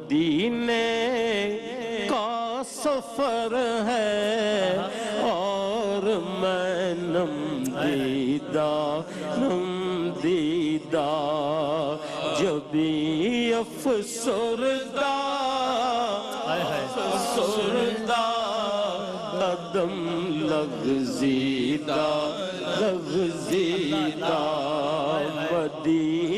مدینے کا سفر ہے اور میں نم دیدہ جبھی افسردہ قدم لغزیدہ مدینے